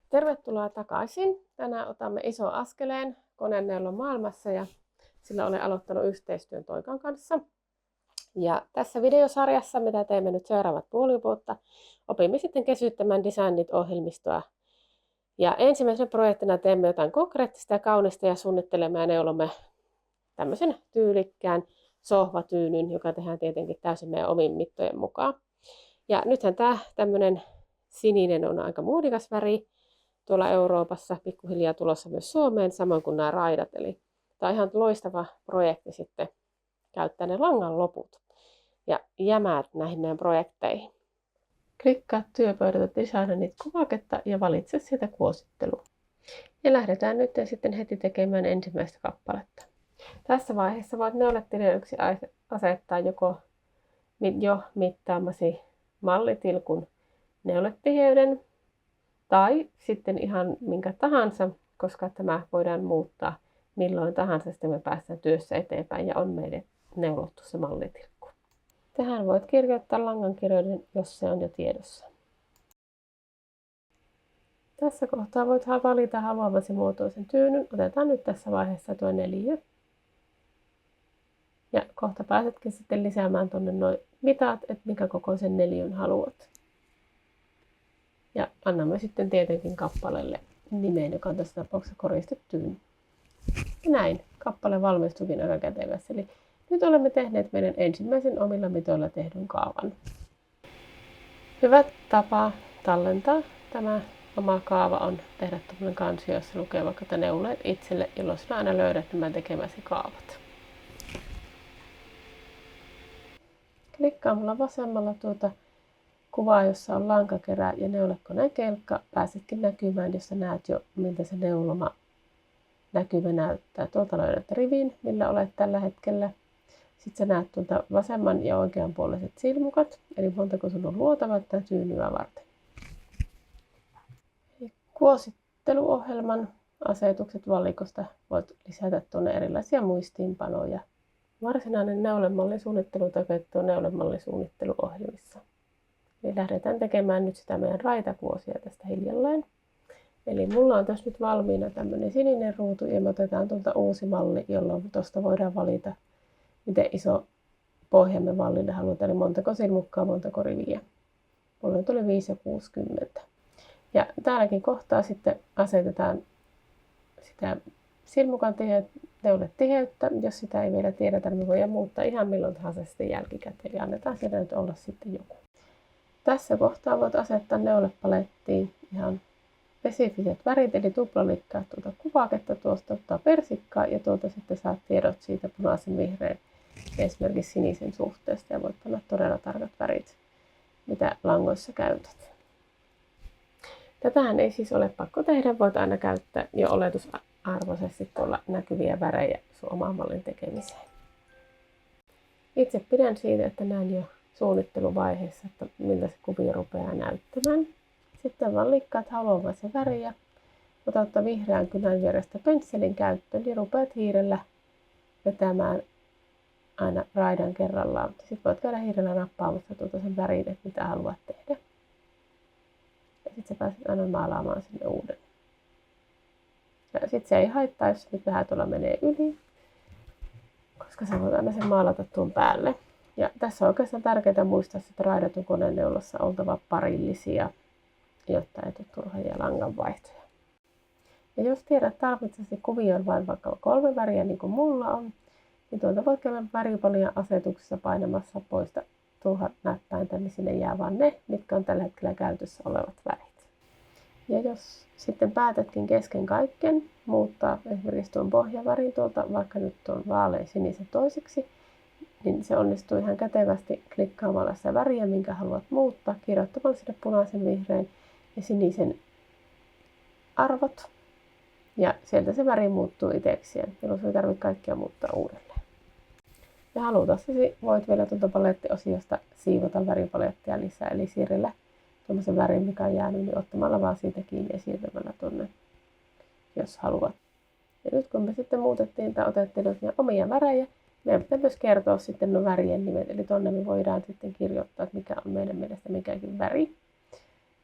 Tervetuloa takaisin. Tänään otamme ison askeleen koneneulon maailmassa ja sillä olen aloittanut yhteistyön Toikan kanssa. Ja tässä videosarjassa, mitä teemme nyt seuraavat puoli vuotta, opimme sitten kesyttämään Designit-ohjelmistoa. Ja ensimmäisenä projektina teemme jotain konkreettista ja kaunista ja suunnittelemme ja neulomme tämmöisen tyylikkään sohvatyynyn, joka tehdään tietenkin täysin meidän omin mittojen mukaan. Ja nythän tämä tämmöinen sininen on aika muodikas väri tuolla Euroopassa, pikkuhiljaa tulossa myös Suomeen, samoin kuin nämä raidat. Eli tämä on ihan loistava projekti sitten käyttää ne langan loput ja jämäät näihin meidän projekteihin. Klikkaa työpöydältä Designit kuvaketta ja valitse sieltä kuosittelu. Ja lähdetään nyt sitten heti tekemään ensimmäistä kappaletta. Tässä vaiheessa voit neulettilöiksi asettaa joko jo mittaamasi mallitilkun neuletiheyden tai sitten ihan minkä tahansa, koska tämä voidaan muuttaa milloin tahansa, sitten me päästään työssä eteenpäin ja on meille neulottu se mallitilkku. Tähän voit kirjoittaa langankirjoiden, jos se on jo tiedossa. Tässä kohtaa voit valita haluamasi muotoisen tyynyn. Otetaan nyt tässä vaiheessa tuo 4. Ja kohta pääsetkin sitten lisäämään tuonne nuo mitat, että mikä kokoisen 4 haluat. Ja annamme sitten tietenkin kappaleelle nimeen, joka on tässä tapauksessa koristetyyny. Ja näin, kappale valmistuikin aika kätevästi. Eli nyt olemme tehneet meidän ensimmäisen omilla mitoilla tehdyn kaavan. Hyvä tapa tallentaa tämä oma kaava on tehdä tämmöinen kansio, jossa lukee vaikka, että neuleet itselle, jolloin sinä aina löydät nämä tekemäsi kaavat. Klikkaamalla vasemmalla tuota kuvaa, jossa on lankakerä ja neulekoneen kelkka, pääsetkin näkymään, jossa näet jo, miltä se neuloma näkymä näyttää. Tuolta löydät rivin, millä olet tällä hetkellä. Sitten sä näet tuolta vasemman ja oikeanpuoliset silmukat, eli montako sun on luotava tätä tyynyä varten. Kuositteluohjelman asetukset valikosta voit lisätä tuonne erilaisia muistiinpanoja. Varsinainen neulemallisuunnittelu toteutuu neulemallisuunnitteluohjelmissa. Eli lähdetään tekemään nyt sitä meidän raitakuosia tästä hiljalleen. Eli mulla on tässä nyt valmiina tämmöinen sininen ruutu ja me otetaan tuolta uusi malli, jolloin tuosta voidaan valita, miten iso pohja me mallille halutaan. Eli montako silmukkaa, montako riviä. Mulla nyt oli 5 ja 60. Ja täälläkin kohtaa sitten asetetaan sitä silmukan neuletiheyttä. Jos sitä ei vielä tiedetä, niin me voidaan muuttaa ihan milloin tahansa sitten jälkikäteen. Eli annetaan siellä nyt olla sitten joku. Tässä kohtaa voit asettaa neulepalettiin ihan spesifiset värit, eli tuplalikkaa tuota kuvaketta, tuosta ottaa persikkaa ja tuolta sitten saat tiedot siitä punaisen, vihreän ja esimerkiksi sinisen suhteesta ja voit panna todella tarkat värit, mitä langoissa käytät. Tätähän ei siis ole pakko tehdä, voit aina käyttää jo oletusarvoisesti tuolla näkyviä värejä sun oman mallin tekemiseen. Itse pidän siitä, että näen jo suunnitteluvaiheessa, että miltä se kuvio rupeaa näyttämään. Sitten vaan likkaat haluamasi väriä, otat vihreän kynän vierestä pensselin käyttöön ja rupeat hiirellä vetämään aina raidan kerrallaan. Sitten voit käydä hiirellä nappaamassa tuota sen värin, että mitä haluat tehdä. Ja sitten sä pääset aina maalaamaan sinne uuden. Ja sitten se ei haittaa, jos nyt vähän tuolla menee yli, koska sä voit aina sen maalata tuon päälle. Ja tässä on oikeastaan tärkeää muistaa, että raidatun koneneulassa on oltava parillisia, jotta ei tule turhia langanvaihtoja. Ja jos tiedät tarvitsesi kuvioon vain vaikka 3 väriä, niin kuin mulla on, niin tuolta voit käydä väripalian asetuksessa painamassa poista turhat näppäintä, niin sinne jää vain ne, mitkä on tällä hetkellä käytössä olevat värit. Ja jos sitten päätätkin kesken kaiken muuttaa esimerkiksi tuon pohjavärin tuolta, vaikka nyt tuon vaalean sinisen toiseksi, niin se onnistuu ihan kätevästi klikkaamalla sitä väriä, minkä haluat muuttaa, kirjoittamalla sinne punaisen, vihreän ja sinisen arvot. Ja sieltä se väri muuttuu itsekseen, jolloin ei tarvitse kaikkia muuttaa uudelleen. Ja halutessasi voit vielä tuolta palettiosiosta siivota väripalettia lisää, eli siirrellä tuollaisen värin, mikä on jäänyt, niin ottamalla vaan siitä kiinni ja siirtämällä tuonne, jos haluat. Ja nyt kun me sitten muutettiin tai otettiin omia värejä, meidän pitää myös kertoa sitten nuo värien nimet, eli tuonne me voidaan sitten kirjoittaa, että mikä on meidän mielestä mikäkin väri,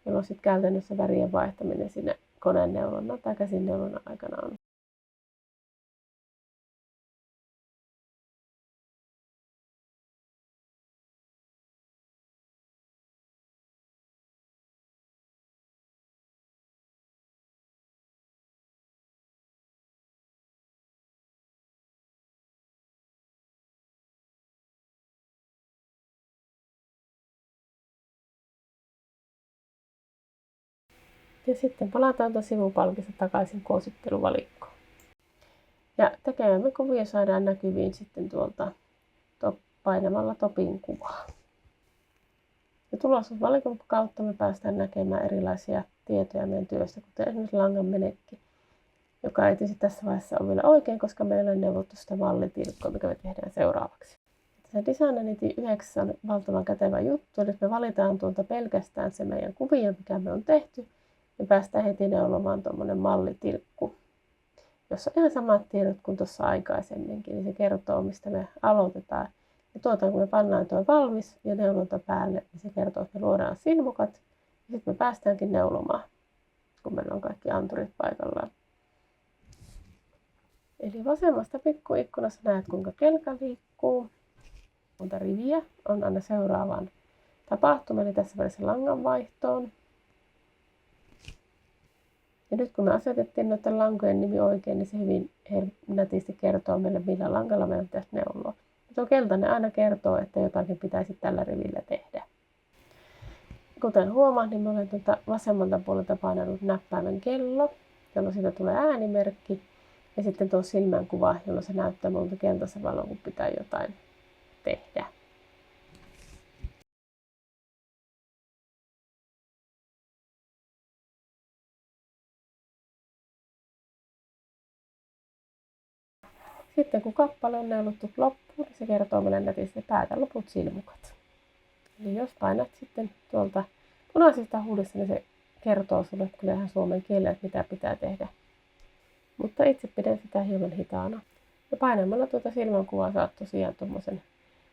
jolloin sitten käytännössä värien vaihtaminen siinä koneneulonnan tai käsineulonnan aikana on. Ja sitten palataan tuon sivupalkista takaisin kuositteluvalikkoon. Ja tekemämme kuvia saadaan näkyviin sitten tuolta painamalla topin kuvaa. Ja tulosvalikon kautta me päästään näkemään erilaisia tietoja meidän työstä, kuten esimerkiksi langan menekki, joka ei tietysti tässä vaiheessa ole vielä oikein, koska meillä on neuvottu sitä mallitilkkoa, mikä me tehdään seuraavaksi. Se Design 9 on valtavan kätevä juttu, eli me valitaan tuolta pelkästään se meidän kuvio, mikä me on tehty, ja päästään heti neulomaan tuommoinen mallitilkku, jossa on ihan samat tiedot kuin tuossa aikaisemminkin, niin se kertoo, mistä me aloitetaan. Ja kun me pannaan tuo valmis ja neulonta päälle, niin se kertoo, että me luodaan silmukat, ja sitten me päästäänkin neulomaan, kun meillä on kaikki anturit paikallaan. Eli vasemmasta pikkuikkunassa näet, kuinka kelka liikkuu. Monta riviä on aina seuraavaan tapahtumaan, eli tässä välissä langanvaihtoon. Ja nyt kun me asetettiin noiden lankojen nimi oikein, niin se hyvin nätisti kertoo meille, millä langalla meidän pitäisi neuloa. Ja tuo keltainen aina kertoo, että jotakin pitäisi tällä rivillä tehdä. Kuten huomaat, niin mä olen vasemmalta puolelta painanut näppäimen kello, jolloin siitä tulee äänimerkki. Ja sitten tuo silmänkuva, jolloin se näyttää multa keltaisen valon, kun pitää jotain tehdä. Sitten kun kappale on neulottu loppuun, niin se kertoo meille nätisti päätä loput silmukat. Eli jos painat sitten tuolta punaisesta huulista, niin se kertoo sulle kyllä ihan suomen kielellä, että mitä pitää tehdä. Mutta itse pidän sitä hieman hitaana. Ja painamalla tuota silmänkuvaa saat tosiaan tuommoisen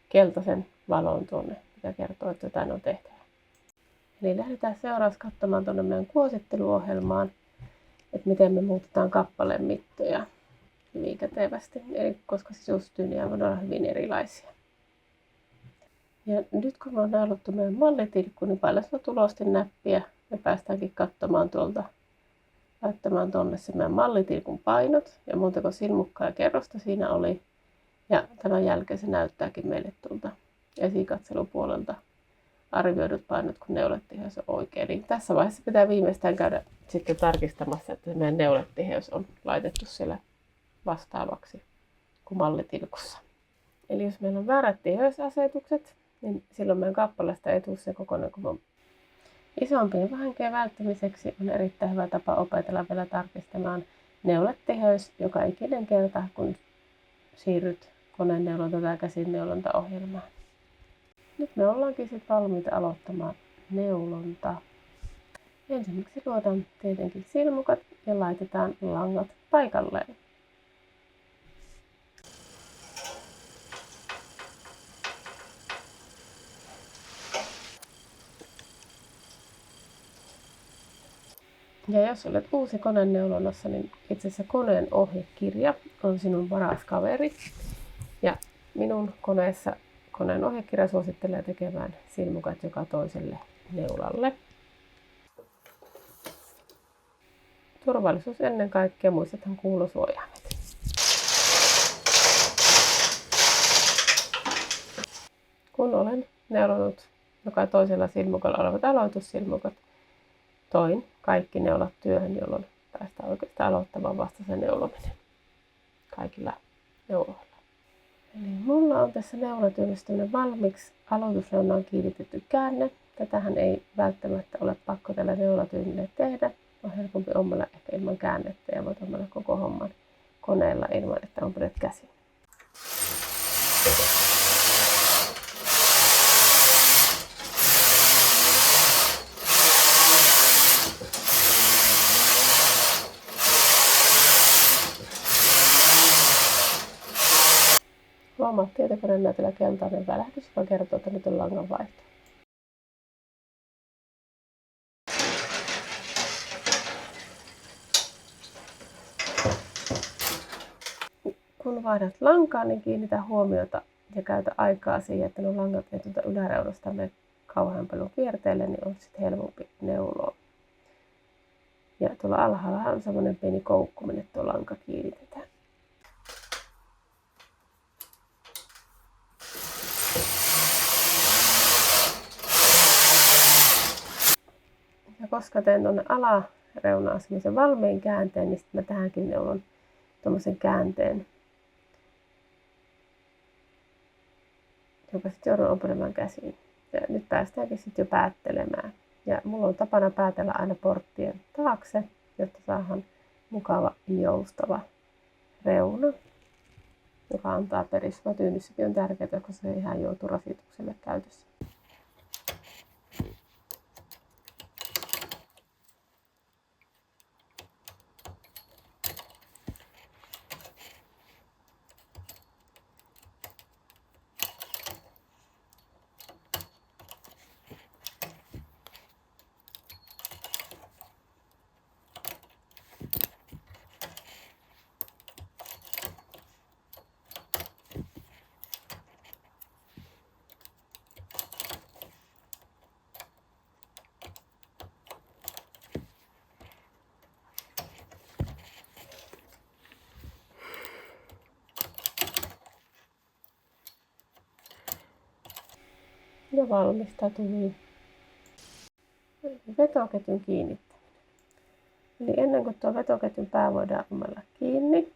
keltaisen valon tuonne, mikä kertoo, että jotain on tehtävä. Eli lähdetään seuraavaksi katsomaan tuonne meidän kuositteluohjelmaan, että miten me muutetaan kappaleen mittoja hyvin kätevästi. Eli koska sisustyyniä on olla hyvin erilaisia. Ja nyt kun me on nauluttu meidän mallitilkku, niin painasella tulostin näppiä me päästäänkin katsomaan tuolta, laittamaan tuonne se meidän mallitilkun painot ja montako silmukkaa ja kerrosta siinä oli. Ja tämän jälkeen se näyttääkin meille tuolta esikatselupuolelta arvioidut painot, kun neulettiheys on oikein. Niin tässä vaiheessa pitää viimeistään käydä sitten tarkistamassa, että meidän neulettiheys on laitettu siellä vastaavaksi kuin mallitilkussa. Eli jos meillä on väärät tiheysasetukset, niin silloin meidän kappaleesta ei tule se kokonaan kuva. Isompien vahinkojen välttämiseksi on erittäin hyvä tapa opetella vielä tarkistamaan neulettiheys joka ikinen kerta, kun siirryt koneneulonta tai käsineulontaohjelmaan. Nyt me ollaankin sitten valmiita aloittamaan neulonta. Ensimmäiseksi luodaan tietenkin silmukat ja laitetaan langat paikalleen. Ja jos olet uusi koneneulonnassa, niin itse asiassa koneen ohjekirja on sinun paras kaveri. Ja minun koneessa koneen ohjekirja suosittelee tekemään silmukat joka toiselle neulalle. Turvallisuus ennen kaikkea, muistathan kuulosuojaimet. Kun olen neulonut joka toisella silmukalla olevat aloitussilmukat, toin kaikki neulat työhön, jolloin päästään oikeastaan aloittamaan vasta se neulominen kaikilla neuloilla. Eli mulla on tässä neulatyössä valmiiksi aloitusneunaan kiinnitetty käänne. Tätähän ei välttämättä ole pakko tällä neulatyynille tehdä. On helpompi ommella ehkä ilman käännettä ja voit ommella koko homman koneella ilman, että ompelet käsin. Huomaat tietokoneen näytöllä keltainen välähdys, joka kertoo, että nyt on langanvaihto. kun vaihdat lankaa, niin kiinnitä huomiota ja käytä aikaa siihen, että nuo langat ei tuolta yläreunasta mene kauhean paljon kierteelle, niin on sitten helpompi neuloa. Ja tuolla alhaalla on semmoinen pieni koukku, minne tuo lanka kiinnitetään. Ja koska teen tuonne alareunaan semmoisen valmiin käänteen, niin sitten mä tähänkin neulon tuommoisen käänteen, joka sitten joudun ompelemaan käsiin. Ja nyt päästäänkin sitten jo päättelemään. Ja mulla on tapana päätellä aina porttien taakse, jotta saadaan mukava joustava reuna, joka antaa periksi. Tyynnyssäkin on tärkeää, koska se ihan joutuu rasitukselle käytössä. Ja valmista tuli vetoketjun kiinnittäminen. Eli ennen kuin tuo vetoketjun pää voidaan ommella kiinni,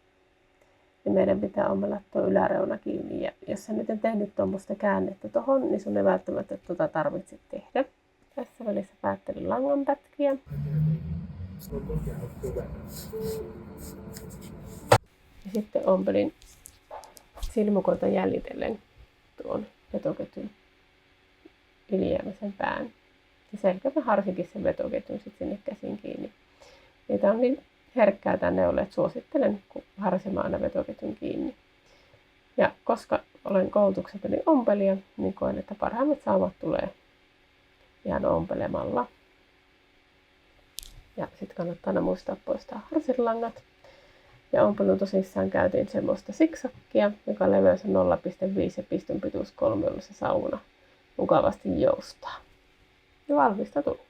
niin meidän pitää ommella tuo yläreuna kiinni. Ja jos sä nyt en tehnyt tuommoista käännettä tuohon, niin sun ei välttämättä tuota tarvitse tehdä. Tässä välissä päättelin langanpätkiä. Ja sitten ompelin silmukoita jäljitellen tuon vetoketjun ylijäämäisen pään. Ja selkäpä harsikin sen vetoketjun sitten sinne käsin kiinni. Niitä on niin herkkää tää neule, että suosittelen harsimaan aina vetoketjun kiinni. Ja koska olen koulutukseltani ompelija, niin koen, että parhaimmat saumat tulee ihan ompelemalla. Ja sitten kannattaa aina muistaa poistaa harsilangat. Ja ompelun tosissaan käytiin semmoista siksakkia, joka leveys on 0,5 ja pistön pituus 3, jolla se sauna mukavasti joustaa. Ja valmista tuli.